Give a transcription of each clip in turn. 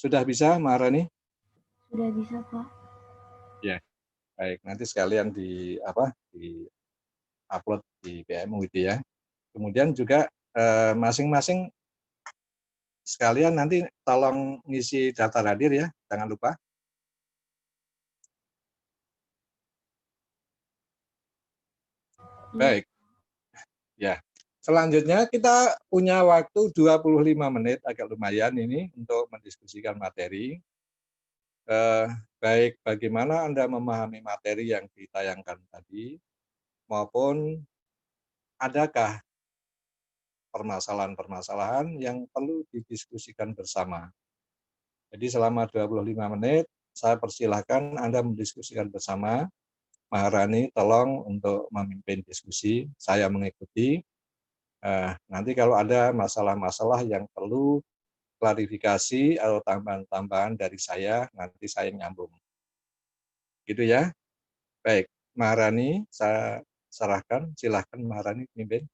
Sudah bisa, Maharani? Sudah bisa, Pak. Ya, baik. Nanti sekalian di upload di PMU gitu ya. Kemudian juga masing-masing sekalian nanti tolong ngisi daftar hadir ya, jangan lupa. Baik. Ya. Selanjutnya kita punya waktu 25 menit, agak lumayan ini untuk mendiskusikan materi. Baik bagaimana Anda memahami materi yang ditayangkan tadi, maupun adakah permasalahan-permasalahan yang perlu didiskusikan bersama. Jadi selama 25 menit, saya persilahkan Anda mendiskusikan bersama. Maharani tolong untuk memimpin diskusi, saya mengikuti. Nanti kalau ada masalah-masalah yang perlu klarifikasi atau tambahan-tambahan dari saya, nanti saya nyambung. Gitu ya. Baik, Maharani, saya serahkan. Silahkan Maharani pimpin.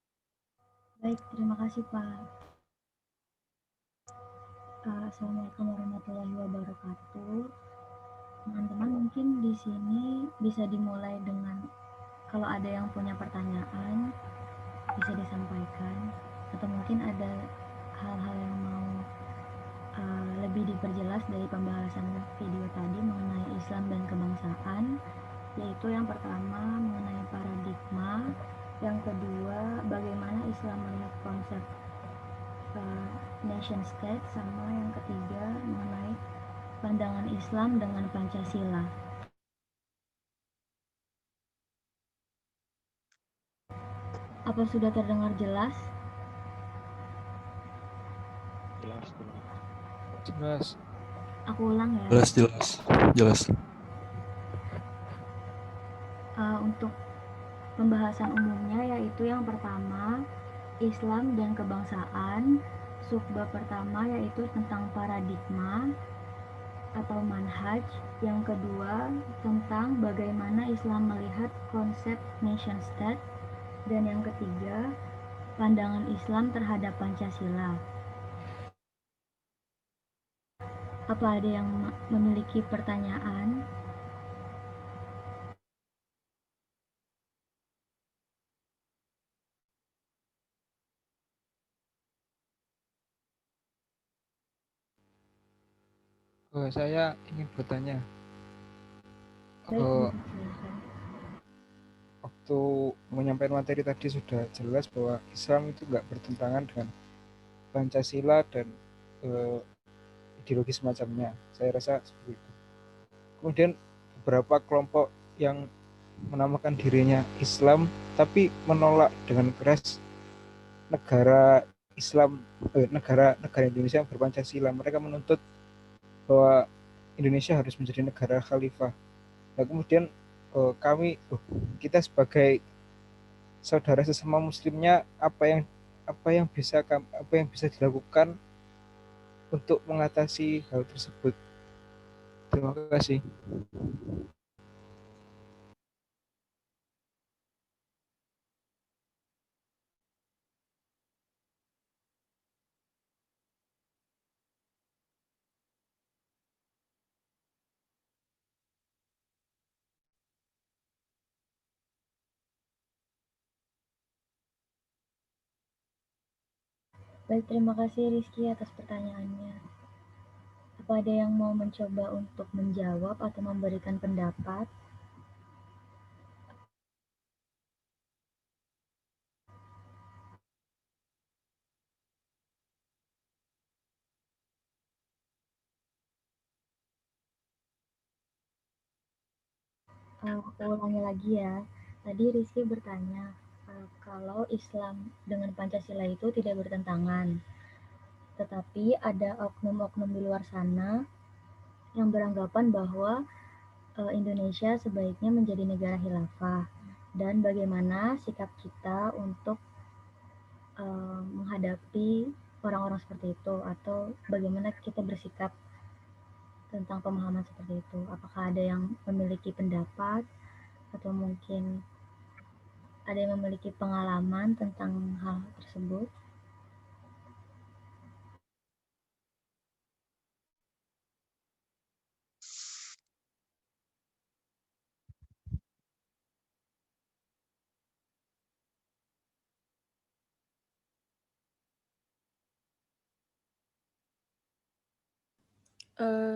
Baik, terima kasih, Pak. Assalamualaikum warahmatullahi wabarakatuh. Teman-teman mungkin di sini bisa dimulai dengan kalau ada yang punya pertanyaan bisa disampaikan, atau mungkin ada hal-hal yang mau lebih diperjelas dari pembahasan video tadi mengenai Islam dan kebangsaan, yaitu yang pertama mengenai paradigma, yang kedua bagaimana Islam melihat konsep nation state, sama yang ketiga mengenai pandangan Islam dengan Pancasila. Apa sudah terdengar jelas? Jelas. Aku ulang ya. Jelas. Untuk pembahasan umumnya yaitu yang pertama Islam dan kebangsaan, subbab pertama yaitu tentang paradigma atau manhaj, yang kedua tentang bagaimana Islam melihat konsep nation state, dan yang ketiga pandangan Islam terhadap Pancasila. Apa ada yang memiliki pertanyaan? Saya ingin bertanya. Baik, waktu menyampaikan materi tadi sudah jelas bahwa Islam itu nggak bertentangan dengan Pancasila dan ideologi semacamnya. Saya rasa seperti itu. Kemudian beberapa kelompok yang menamakan dirinya Islam tapi menolak dengan keras negara Islam, negara Indonesia yang berpancasila. Mereka menuntut bahwa Indonesia harus menjadi negara khalifah. Nah, kemudian kita sebagai saudara sesama muslimnya, apa yang bisa dilakukan untuk mengatasi hal tersebut? Terima kasih. Baik, terima kasih Rizky atas pertanyaannya. Apa ada yang mau mencoba untuk menjawab atau memberikan pendapat? Aku ulangi lagi ya. Tadi Rizky bertanya kalau Islam dengan Pancasila itu tidak bertentangan. Tetapi ada oknum-oknum di luar sana yang beranggapan bahwa Indonesia sebaiknya menjadi negara khilafah, dan bagaimana sikap kita untuk menghadapi orang-orang seperti itu, atau bagaimana kita bersikap tentang pemahaman seperti itu. Apakah ada yang memiliki pendapat atau mungkin ada yang memiliki pengalaman tentang hal tersebut?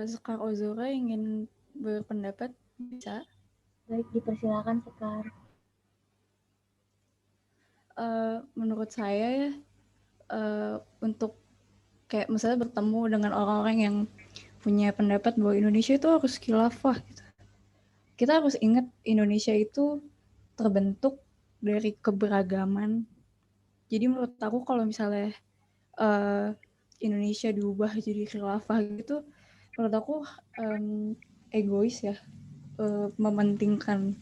Sekar Ozora ingin berpendapat, bisa? Baik, dipersilakan Sekar. Menurut saya ya, untuk kayak misalnya bertemu dengan orang-orang yang punya pendapat bahwa Indonesia itu harus khilafah gitu. Kita harus ingat Indonesia itu terbentuk dari keberagaman. Jadi menurut aku kalau misalnya Indonesia diubah jadi khilafah gitu, menurut aku egois ya, mementingkan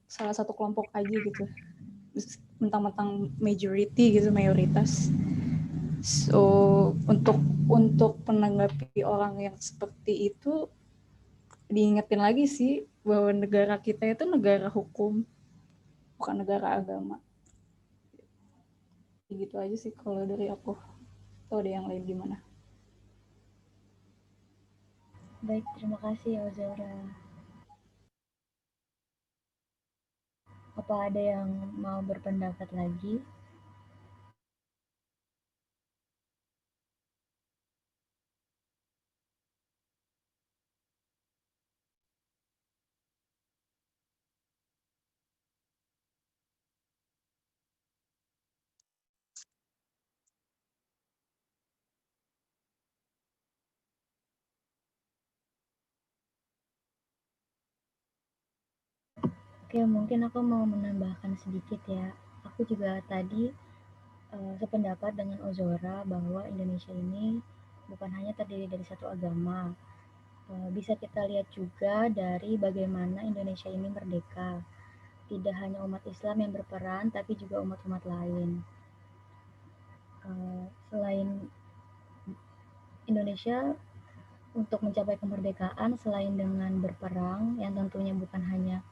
salah satu kelompok aja gitu, mentang-mentang majority gitu, mayoritas. So untuk menanggapi orang yang seperti itu, diingetin lagi sih bahwa negara kita itu negara hukum, bukan negara agama. Gitu aja sih kalau dari aku. Atau ada yang lain gimana? Baik, terima kasih Ozora. Apa ada yang mau berpendapat lagi? Oke, mungkin aku mau menambahkan sedikit ya. Aku juga tadi sependapat dengan Ozora bahwa Indonesia ini bukan hanya terdiri dari satu agama. Bisa kita lihat juga dari bagaimana Indonesia ini merdeka. Tidak hanya umat Islam yang berperan, tapi juga umat-umat lain. Selain Indonesia untuk mencapai kemerdekaan, selain dengan berperang, yang tentunya bukan hanya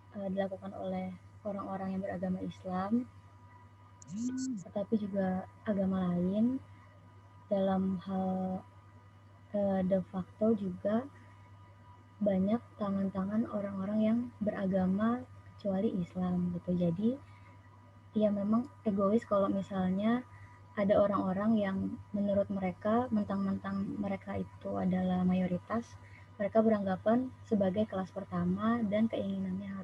dilakukan oleh orang-orang yang beragama Islam, tetapi juga agama lain. Dalam hal de facto juga banyak tangan-tangan orang-orang yang beragama kecuali Islam gitu. Jadi ya memang egois kalau misalnya ada orang-orang yang menurut mereka mentang-mentang mereka itu adalah mayoritas, mereka beranggapan sebagai kelas pertama dan keinginannya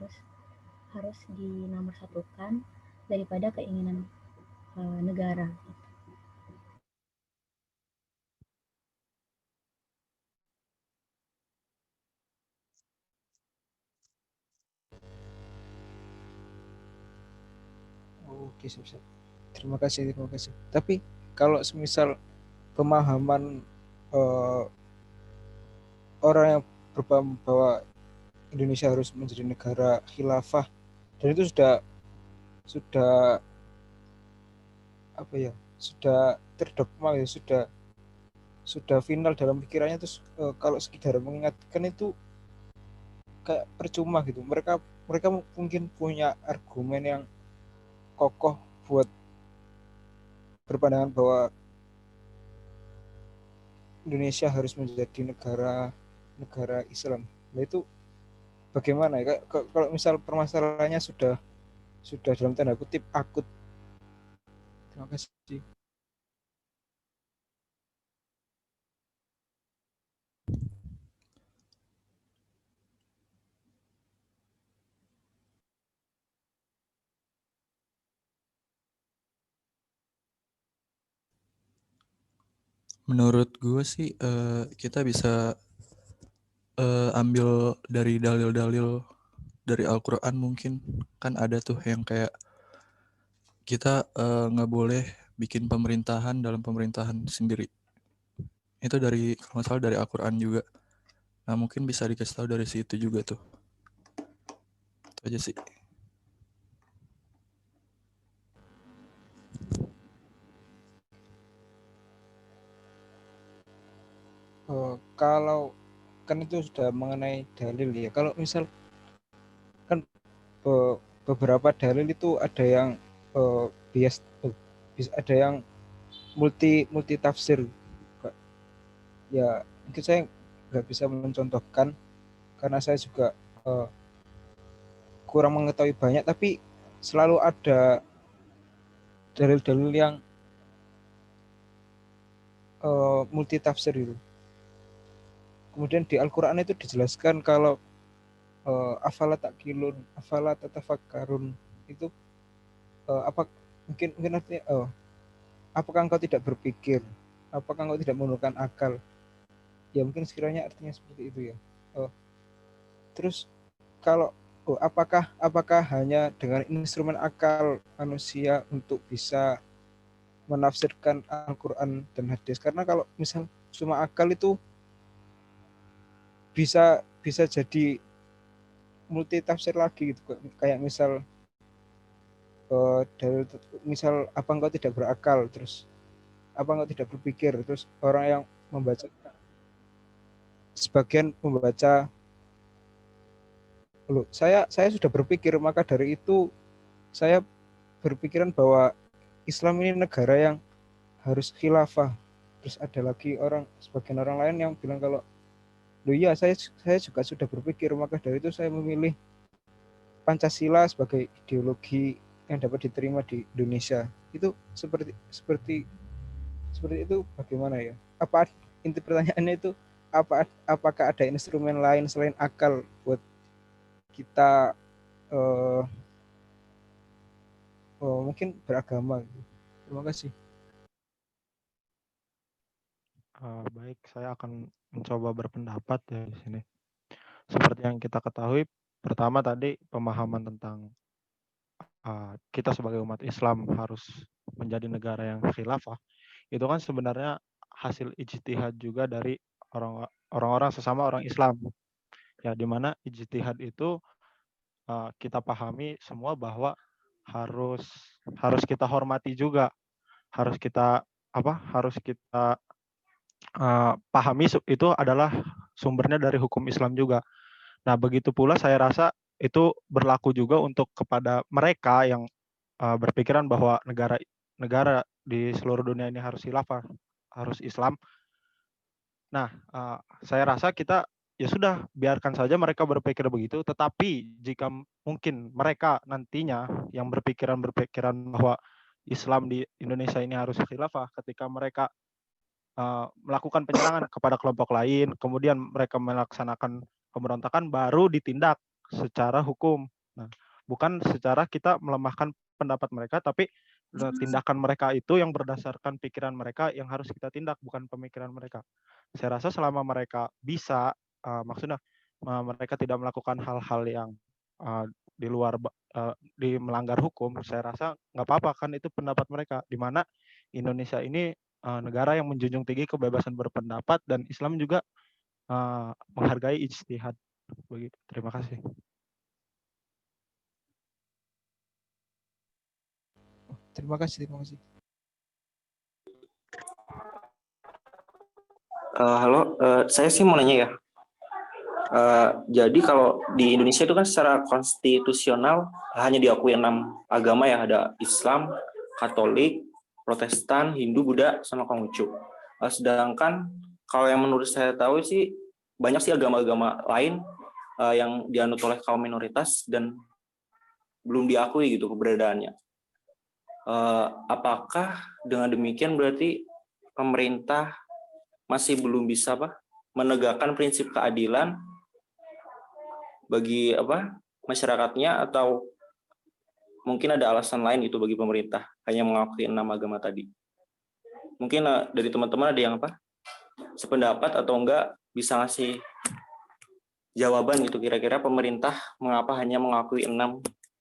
harus dinomorsatukan daripada keinginan negara. Oke, siap. Terima kasih. Tapi kalau semisal pemahaman orang yang berpaham bahwa Indonesia harus menjadi negara khilafah, dan itu sudah apa ya, sudah terdogma ya, sudah final dalam pikirannya, terus kalau sekedar mengingatkan itu kayak percuma gitu. Mereka mungkin punya argumen yang kokoh buat berpandangan bahwa Indonesia harus menjadi negara Islam. Nah itu bagaimana ya? Kalau misal permasalahannya sudah dalam tanda kutip akut. Terima kasih. Menurut gue sih kita bisa ambil dari dalil-dalil dari Al-Quran. Mungkin kan ada tuh yang kayak kita nggak boleh bikin pemerintahan dalam pemerintahan sendiri. Itu dari, kalau nggak salah, dari Al-Quran juga. Nah mungkin bisa dikasih tahu dari situ juga tuh. Itu aja sih. Kalau kan itu sudah mengenai dalil ya. Kalau misal kan beberapa dalil itu ada yang bias, ada yang multi tafsir. Ya mungkin saya nggak bisa mencontohkan karena saya juga kurang mengetahui banyak, tapi selalu ada dalil-dalil yang multi tafsir itu. kemudian di Al-Qur'an itu dijelaskan kalau afala taqilun, afala tatafakkarun itu apa mungkin artinya apakah engkau tidak berpikir, apakah engkau tidak menggunakan akal, ya mungkin sekiranya artinya seperti itu ya. Terus kalau apakah hanya dengan instrumen akal manusia untuk bisa menafsirkan Al-Quran dan hadis? Karena kalau misal cuma akal itu bisa jadi multi tafsir lagi gitu. Kayak misal dari misal apa engkau tidak berakal, terus apa engkau tidak berpikir, terus orang yang membaca, sebagian membaca, loh saya sudah berpikir, maka dari itu saya berpikiran bahwa Islam ini negara yang harus khilafah. Terus ada lagi sebagian orang lain yang bilang kalau loh iya saya juga sudah berpikir, maka dari itu saya memilih Pancasila sebagai ideologi yang dapat diterima di Indonesia. Itu seperti itu bagaimana ya? Apa inti pertanyaannya itu apakah ada instrumen lain selain akal buat kita mungkin beragama gitu. Terima kasih. Baik, saya akan mencoba berpendapat ya di sini. Seperti yang kita ketahui, pertama tadi pemahaman tentang kita sebagai umat Islam harus menjadi negara yang khilafah, itu kan sebenarnya hasil ijtihad juga dari orang-orang sesama orang Islam. Ya, di mana ijtihad itu kita pahami semua bahwa harus kita hormati juga, harus kita pahami itu adalah sumbernya dari hukum Islam juga. Nah, begitu pula saya rasa itu berlaku juga untuk kepada mereka yang berpikiran bahwa negara di seluruh dunia ini harus khilafah, harus Islam. Nah, saya rasa kita ya sudah biarkan saja mereka berpikir begitu, tetapi jika mungkin mereka nantinya yang berpikiran bahwa Islam di Indonesia ini harus khilafah, ketika mereka melakukan penyerangan kepada kelompok lain, kemudian mereka melaksanakan pemberontakan, baru ditindak secara hukum. Nah, bukan secara kita melemahkan pendapat mereka, tapi tindakan mereka itu yang berdasarkan pikiran mereka yang harus kita tindak, bukan pemikiran mereka. Saya rasa selama mereka bisa, maksudnya mereka tidak melakukan hal-hal yang di luar di melanggar hukum, saya rasa nggak apa-apa, kan itu pendapat mereka. Di mana Indonesia ini negara yang menjunjung tinggi kebebasan berpendapat dan Islam juga menghargai ijtihad. Begitu. Terima kasih. Terima kasih. Halo, saya sih mau nanya ya. Jadi kalau di Indonesia itu kan secara konstitusional hanya diakui 6 agama ya, ada Islam, Katolik, Protestan, Hindu, Buddha, sama Konghucu. Sedangkan kalau yang menurut saya tahu sih banyak sih agama-agama lain yang dianut oleh kaum minoritas dan belum diakui gitu keberadaannya. Apakah dengan demikian berarti pemerintah masih belum bisa menegakkan prinsip keadilan bagi masyarakatnya, atau mungkin ada alasan lain gitu bagi pemerintah hanya mengakui 6 agama tadi? Mungkin dari teman-teman ada yang sependapat atau enggak bisa ngasih jawaban gitu, kira-kira pemerintah mengapa hanya mengakui 6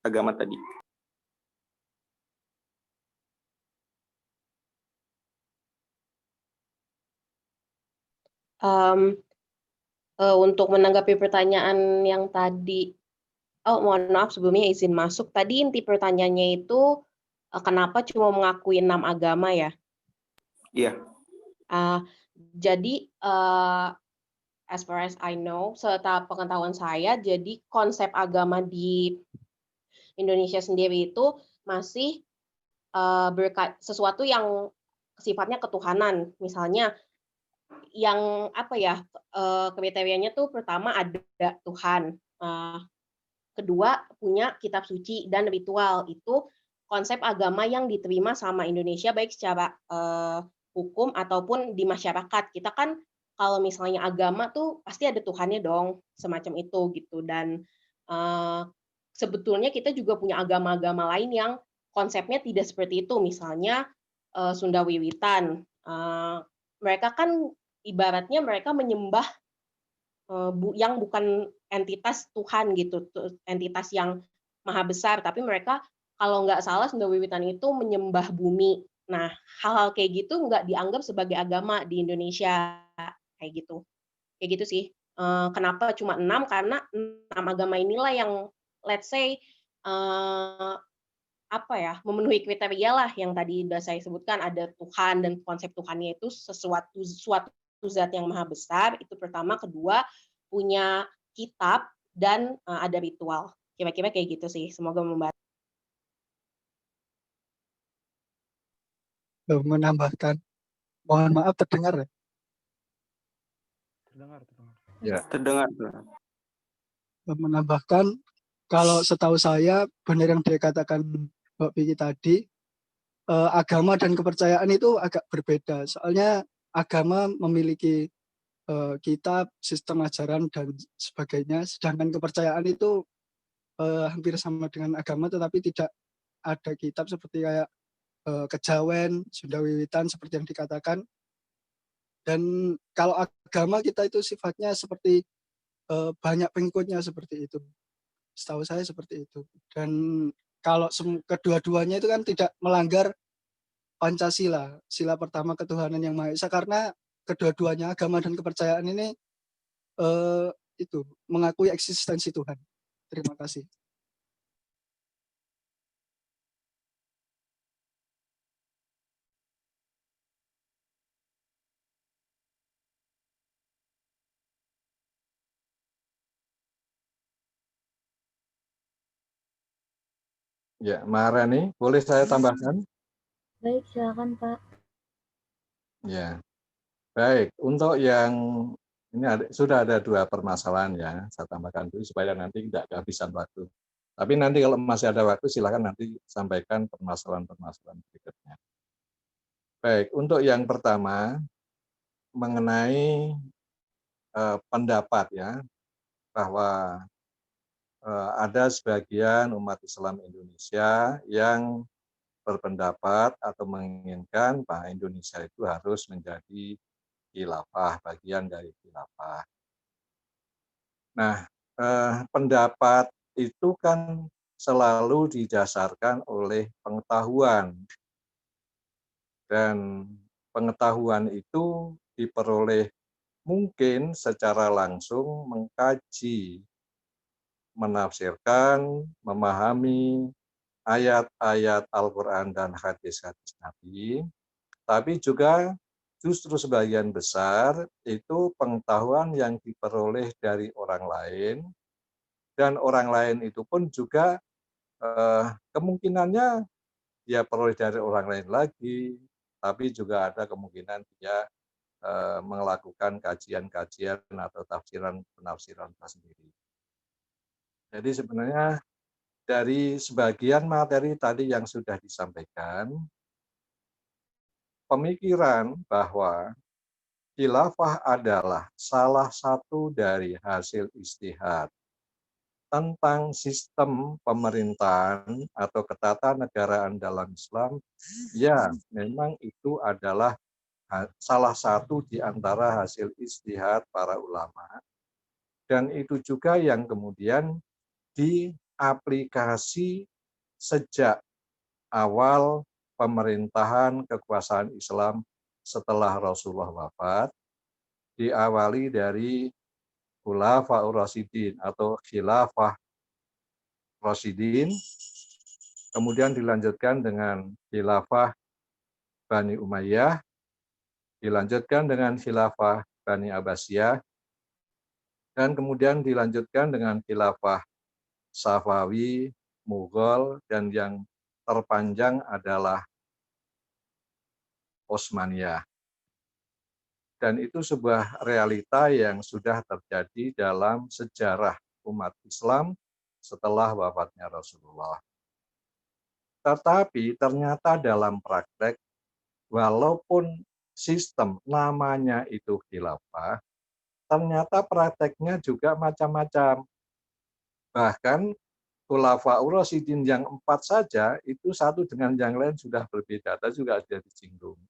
agama tadi? Untuk menanggapi pertanyaan yang tadi, mohon maaf sebelumnya izin masuk. Tadi inti pertanyaannya itu kenapa cuma mengakui 6 agama ya? Iya. Jadi as far as I know, serta pengetahuan saya, jadi konsep agama di Indonesia sendiri itu masih sesuatu yang sifatnya ketuhanan. Misalnya yang kriterianya tuh pertama ada Tuhan, kedua punya kitab suci dan ritual. Itu konsep agama yang diterima sama Indonesia baik secara hukum ataupun di masyarakat. Kita kan kalau misalnya agama tuh pasti ada Tuhannya dong, semacam itu gitu. Dan sebetulnya kita juga punya agama-agama lain yang konsepnya tidak seperti itu. Misalnya Sunda Wiwitan, mereka kan ibaratnya mereka menyembah yang bukan entitas Tuhan gitu, entitas yang maha besar, tapi mereka kalau nggak salah Sunda Wiwitan itu menyembah bumi. Nah, hal-hal kayak gitu nggak dianggap sebagai agama di Indonesia, kayak gitu. Kayak gitu sih. Kenapa cuma 6? Karena 6 agama inilah yang let's say memenuhi kriteria lah yang tadi udah saya sebutkan, ada Tuhan dan konsep Tuhannya itu suatu zat yang maha besar, itu pertama. Kedua, punya kitab dan ada ritual. Kira-kira kayak gitu sih. Semoga membantu. Menambahkan, mohon maaf terdengar ya? Terdengar. Ya. Terdengar. Menambahkan, kalau setahu saya benar yang dikatakan Mbak Vicky tadi, agama dan kepercayaan itu agak berbeda. Soalnya agama memiliki kitab, sistem ajaran dan sebagainya, sedangkan kepercayaan itu hampir sama dengan agama, tetapi tidak ada kitab seperti kayak kejawen, Sunda Wiwitan seperti yang dikatakan. Dan kalau agama kita itu sifatnya seperti banyak pengikutnya seperti itu. Setahu saya seperti itu. Dan kalau kedua-duanya itu kan tidak melanggar Pancasila, sila pertama ketuhanan yang Maha Esa, karena kedua-duanya agama dan kepercayaan ini itu mengakui eksistensi Tuhan. Terima kasih. Ya, Maharani, boleh saya tambahkan? Baik, silakan Pak. Ya, baik. Untuk yang ini sudah ada 2 permasalahan ya, saya tambahkan dulu supaya nanti tidak kehabisan waktu. Tapi nanti kalau masih ada waktu, silakan nanti sampaikan permasalahan-permasalahan berikutnya. Baik, untuk yang pertama mengenai pendapat ya, bahwa ada sebagian umat Islam Indonesia yang berpendapat atau menginginkan bahwa Indonesia itu harus menjadi khilafah, bagian dari khilafah. Nah, pendapat itu kan selalu didasarkan oleh pengetahuan, dan pengetahuan itu diperoleh mungkin secara langsung mengkaji, menafsirkan, memahami ayat-ayat Al-Quran dan hadis-hadis Nabi, tapi juga justru sebagian besar itu pengetahuan yang diperoleh dari orang lain, dan orang lain itu pun juga kemungkinannya dia peroleh dari orang lain lagi, tapi juga ada kemungkinan dia melakukan kajian-kajian atau penafsiran tersendiri. Jadi sebenarnya dari sebagian materi tadi yang sudah disampaikan, pemikiran bahwa khilafah adalah salah satu dari hasil ijtihad tentang sistem pemerintahan atau ketatanegaraan dalam Islam, ya memang itu adalah salah satu di antara hasil ijtihad para ulama, dan itu juga yang kemudian diaplikasi sejak awal pemerintahan kekuasaan Islam setelah Rasulullah wafat, diawali dari Khulafaur Rasyidin atau Khilafah Rasyidin, kemudian dilanjutkan dengan Khilafah Bani Umayyah, dilanjutkan dengan Khilafah Bani Abbasiyah, dan kemudian dilanjutkan dengan Khilafah Safawi, Mughal, dan yang terpanjang adalah Utsmaniyah. Dan itu sebuah realita yang sudah terjadi dalam sejarah umat Islam setelah wafatnya Rasulullah. Tetapi ternyata dalam praktek, walaupun sistem namanya itu khilafah, ternyata prakteknya juga macam-macam. Bahkan Khulafaur Rasyidin yang 4 saja itu satu dengan yang lain sudah berbeda. Tadi juga sudah disinggung.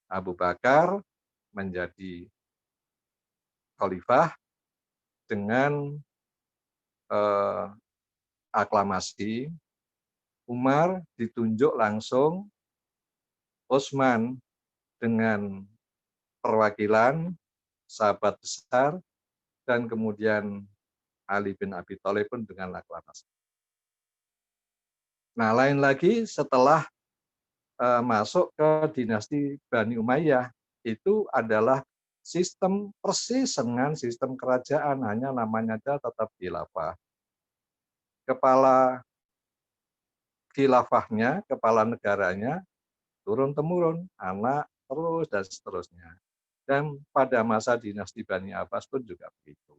Abu Bakar menjadi khalifah dengan aklamasi, Umar ditunjuk langsung, Utsman dengan perwakilan sahabat besar, dan kemudian Ali bin Abi Thalib pun dengan aklamasi. Nah, lain lagi setelah masuk ke dinasti Bani Umayyah, itu adalah sistem persis dengan sistem kerajaan, hanya namanya saja tetap khilafah. Kepala khilafahnya, kepala negaranya turun-temurun, anak terus dan seterusnya. Dan pada masa dinasti Bani Abbas pun juga begitu.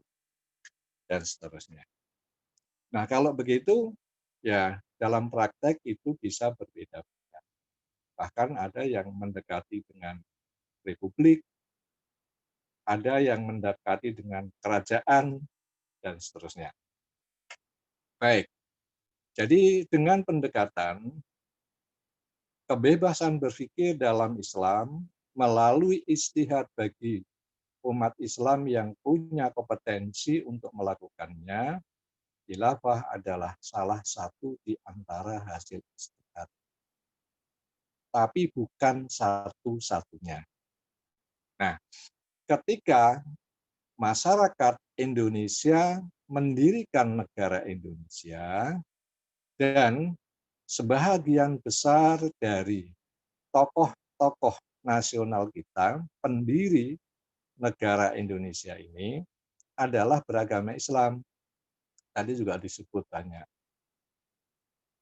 Dan seterusnya. Nah, kalau begitu, ya dalam praktek itu bisa berbeda-beda. Bahkan ada yang mendekati dengan republik, ada yang mendekati dengan kerajaan, dan seterusnya. Baik, jadi dengan pendekatan kebebasan berpikir dalam Islam melalui ijtihad bagi umat Islam yang punya kompetensi untuk melakukannya, khilafah adalah salah satu di antara hasil ijtihad. Tapi bukan satu-satunya. Nah, ketika masyarakat Indonesia mendirikan negara Indonesia dan sebahagian besar dari tokoh-tokoh nasional kita, pendiri negara Indonesia ini adalah beragama Islam. Tadi juga disebut banyak.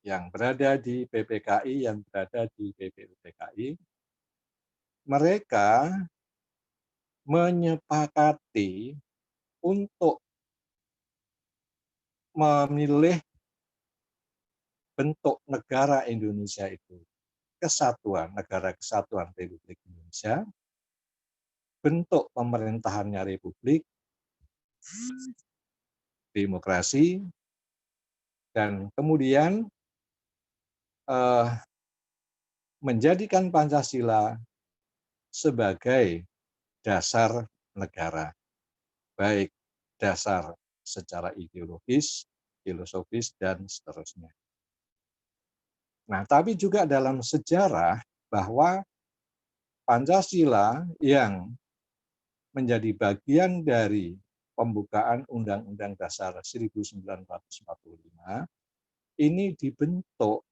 Yang berada di PPKI, yang berada di BPUPKI, mereka menyepakati untuk memilih bentuk negara Indonesia itu kesatuan, negara kesatuan Republik Indonesia, bentuk pemerintahannya republik, demokrasi, dan kemudian menjadikan Pancasila sebagai dasar negara, baik dasar secara ideologis, filosofis, dan seterusnya. Nah, tapi juga dalam sejarah bahwa Pancasila yang menjadi bagian dari pembukaan Undang-Undang Dasar 1945 ini dibentuk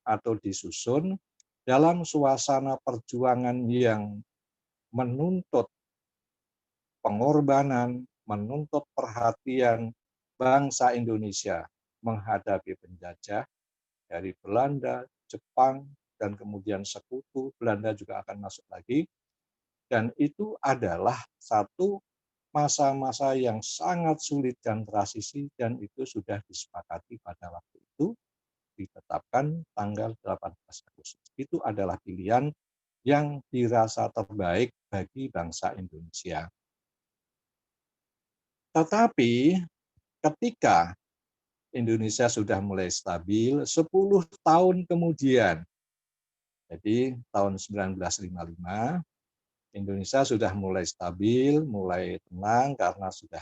atau disusun dalam suasana perjuangan yang menuntut pengorbanan, menuntut perhatian bangsa Indonesia menghadapi penjajah dari Belanda, Jepang, dan kemudian sekutu, Belanda juga akan masuk lagi. Dan itu adalah satu masa-masa yang sangat sulit dan transisi, dan itu sudah disepakati pada waktu itu, ditetapkan tanggal 18 Agustus. Itu adalah pilihan yang dirasa terbaik bagi bangsa Indonesia. Tetapi ketika Indonesia sudah mulai stabil, 10 tahun kemudian, jadi tahun 1955, Indonesia sudah mulai stabil, mulai tenang karena sudah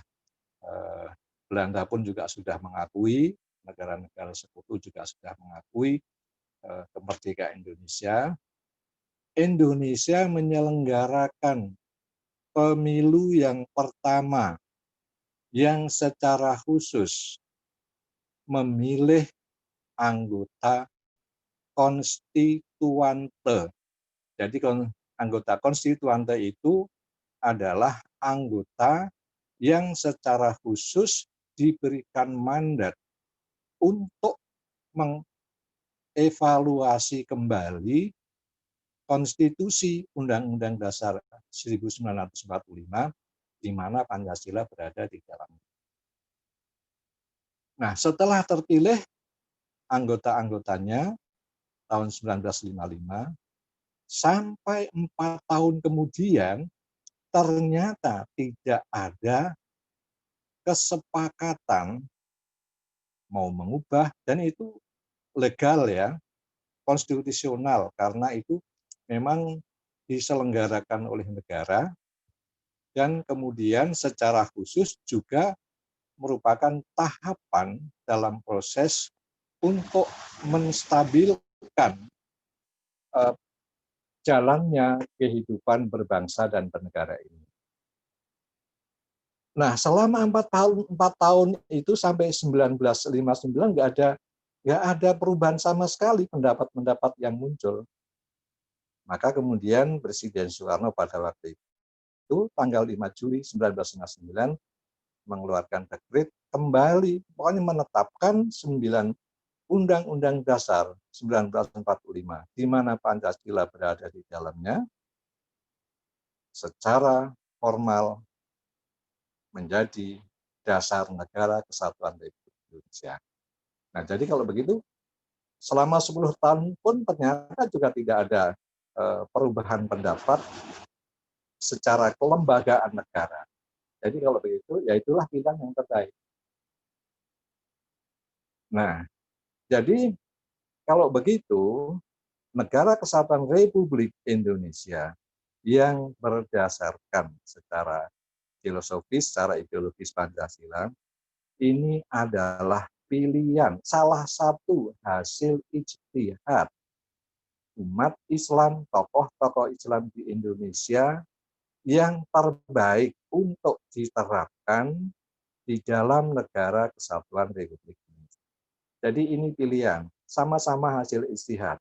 Belanda pun juga sudah mengakui, negara-negara sekutu juga sudah mengakui kemerdekaan Indonesia. Indonesia menyelenggarakan pemilu yang pertama yang secara khusus memilih anggota konstituante. Jadi anggota konstituante itu adalah anggota yang secara khusus diberikan mandat untuk mengevaluasi kembali konstitusi Undang-Undang Dasar 1945 di mana Pancasila berada di dalamnya. Nah, setelah terpilih anggota-anggotanya tahun 1955, sampai 4 tahun kemudian ternyata tidak ada kesepakatan mau mengubah, dan itu legal ya, konstitusional, karena itu memang diselenggarakan oleh negara dan kemudian secara khusus juga merupakan tahapan dalam proses untuk menstabilkan jalannya kehidupan berbangsa dan bernegara ini. Nah, selama 4 tahun itu sampai 1959 nggak ada perubahan sama sekali pendapat-pendapat yang muncul. Maka kemudian Presiden Soekarno pada waktu itu tanggal 5 Juli 1959 mengeluarkan dekret kembali, pokoknya menetapkan 9 Undang-Undang Dasar 1945, di mana Pancasila berada di dalamnya, secara formal menjadi dasar negara kesatuan Republik Indonesia. Nah, jadi kalau begitu, selama 10 tahun pun ternyata juga tidak ada perubahan pendapat secara kelembagaan negara. Jadi kalau begitu, ya itulah pilihan yang terbaik. Nah, jadi kalau begitu, negara kesatuan Republik Indonesia yang berdasarkan secara filosofis, secara ideologis Pancasila, ini adalah pilihan, salah satu hasil ijtihad umat Islam, tokoh-tokoh Islam di Indonesia yang terbaik untuk diterapkan di dalam negara kesatuan Republik Indonesia. Jadi ini pilihan, sama-sama hasil ijtihad.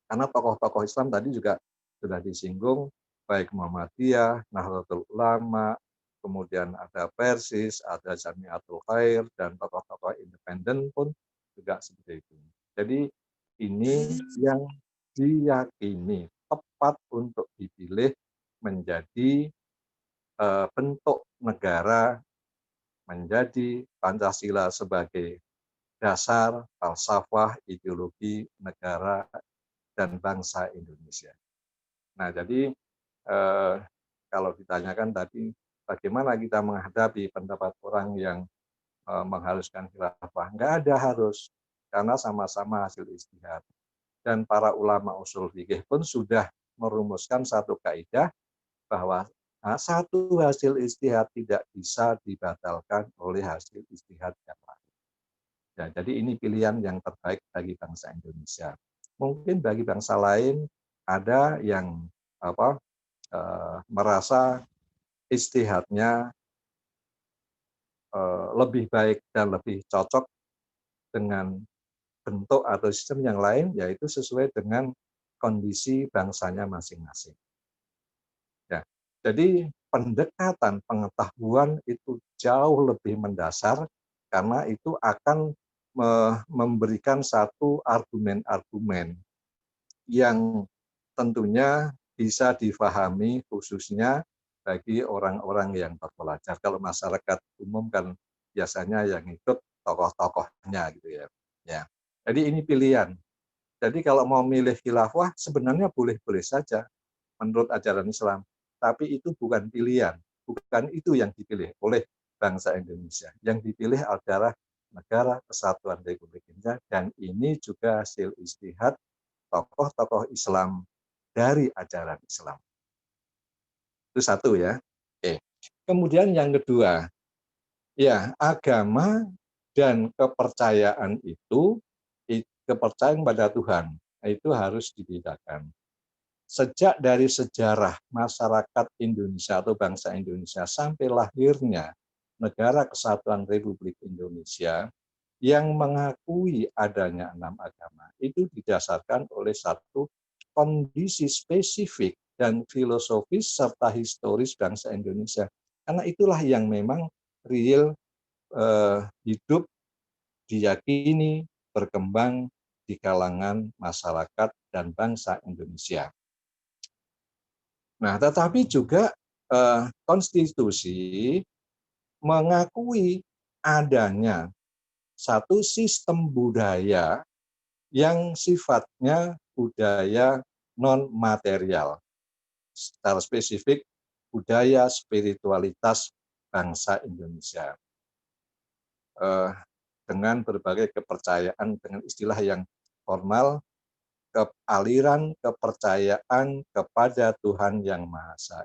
Karena tokoh-tokoh Islam tadi juga sudah disinggung, baik Muhammadiyah, Nahdlatul Ulama, kemudian ada Persis, ada Jamiatul Khair, dan tokoh-tokoh independen pun juga seperti itu. Jadi ini yang diyakini tepat untuk dipilih menjadi bentuk negara, menjadi Pancasila sebagai dasar falsafah ideologi negara dan bangsa Indonesia. Nah, jadi kalau ditanyakan tadi bagaimana kita menghadapi pendapat orang yang menghaluskan khilafah, nggak ada harus, karena sama-sama hasil ijtihad. Dan para ulama usul fikih pun sudah merumuskan satu kaidah bahwa satu hasil ijtihad tidak bisa dibatalkan oleh hasil ijtihad yang lain. Ya, jadi ini pilihan yang terbaik bagi bangsa Indonesia. Mungkin bagi bangsa lain ada yang merasa ijtihadnya lebih baik dan lebih cocok dengan bentuk atau sistem yang lain, yaitu sesuai dengan kondisi bangsanya masing-masing. Ya, jadi pendekatan pengetahuan itu jauh lebih mendasar karena itu akan memberikan satu argumen-argumen yang tentunya bisa difahami khususnya bagi orang-orang yang terpelajar. Kalau masyarakat umum kan biasanya yang ikut tokoh-tokohnya gitu ya. Ya. Jadi ini pilihan. Jadi kalau mau milih khilafah sebenarnya boleh-boleh saja menurut ajaran Islam. Tapi itu bukan pilihan. Bukan itu yang dipilih oleh bangsa Indonesia. Yang dipilih adalah negara kesatuan Republik Indonesia, dan ini juga hasil ijtihad tokoh-tokoh Islam dari ajaran Islam. Itu satu ya. Oke. Kemudian yang kedua, ya agama dan kepercayaan itu, kepercayaan pada Tuhan, itu harus dibedakan. Sejak dari sejarah masyarakat Indonesia atau bangsa Indonesia sampai lahirnya Negara Kesatuan Republik Indonesia yang mengakui adanya 6 agama, itu didasarkan oleh satu kondisi spesifik dan filosofis serta historis bangsa Indonesia. Karena itulah yang memang real hidup, diyakini, berkembang di kalangan masyarakat dan bangsa Indonesia. Nah, tetapi juga konstitusi mengakui adanya satu sistem budaya yang sifatnya budaya non-material. Secara spesifik, budaya spiritualitas bangsa Indonesia. Dengan berbagai kepercayaan, dengan istilah yang formal, aliran kepercayaan kepada Tuhan Yang Maha Esa.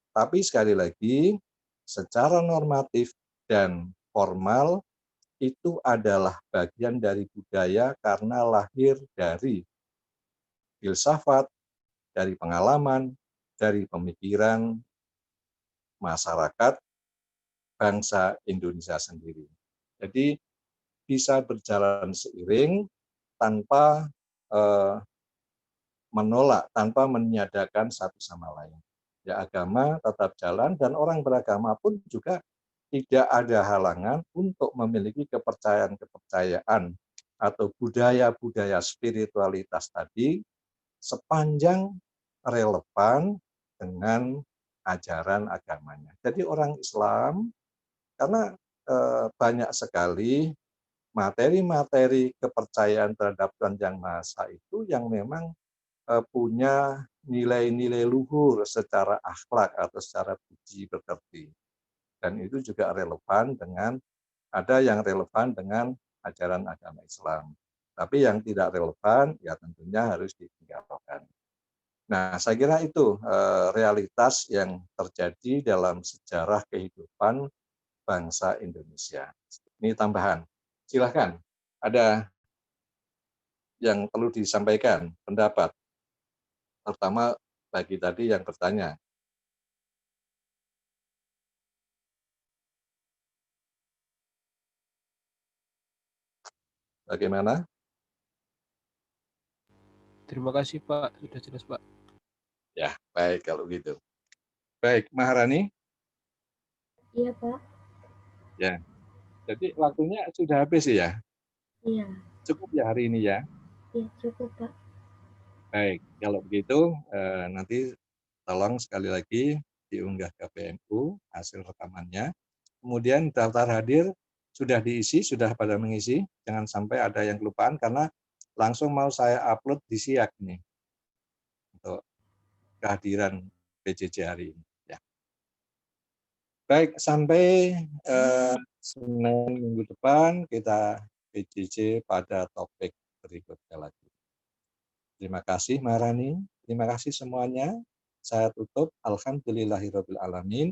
Tapi sekali lagi, secara normatif dan formal, itu adalah bagian dari budaya karena lahir dari filsafat, dari pengalaman, dari pemikiran masyarakat bangsa Indonesia sendiri. Jadi bisa berjalan seiring tanpa menolak, tanpa meniadakan satu sama lain. Ya, agama tetap jalan dan orang beragama pun juga tidak ada halangan untuk memiliki kepercayaan-kepercayaan atau budaya-budaya spiritualitas tadi sepanjang relevan dengan ajaran agamanya. Jadi orang Islam, karena banyak sekali materi-materi kepercayaan terhadap Tuhan Yang Maha Esa itu yang memang punya nilai-nilai luhur secara akhlak atau secara budi pekerti. Dan itu juga relevan dengan, ada yang relevan dengan ajaran agama Islam. Tapi yang tidak relevan, ya tentunya harus ditinggalkan. Nah, saya kira itu realitas yang terjadi dalam sejarah kehidupan bangsa Indonesia. Ini tambahan. Silakan, ada yang perlu disampaikan, pendapat. Pertama, bagi tadi yang bertanya. Bagaimana? Terima kasih Pak, sudah jelas Pak. Ya, baik kalau gitu. Baik, Maharani. Iya, Pak. Ya, jadi waktunya sudah habis ya? Iya. Cukup ya hari ini ya? Iya, cukup, Pak. Baik, kalau begitu nanti tolong sekali lagi diunggah ke PMU hasil rekamannya. Kemudian daftar hadir sudah diisi, sudah pada mengisi. Jangan sampai ada yang kelupaan karena langsung mau saya upload di SIAK nih untuk kehadiran PJJ hari ini. Ya. Baik, sampai Senin minggu depan kita PJJ pada topik berikutnya lagi. Terima kasih Maharani, terima kasih semuanya. Saya tutup. Alhamdulillahirabbil alamin.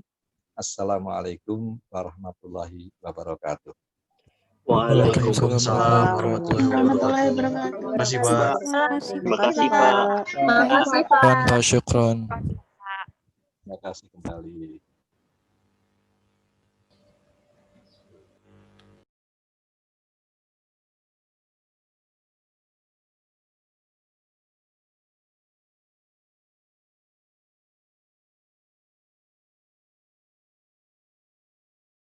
Assalamualaikum warahmatullahi wabarakatuh. Waalaikumsalam warahmatullahi wabarakatuh. Terima kasih Pak. Terima kasih Pak. Syukron. Terima kasih kembali.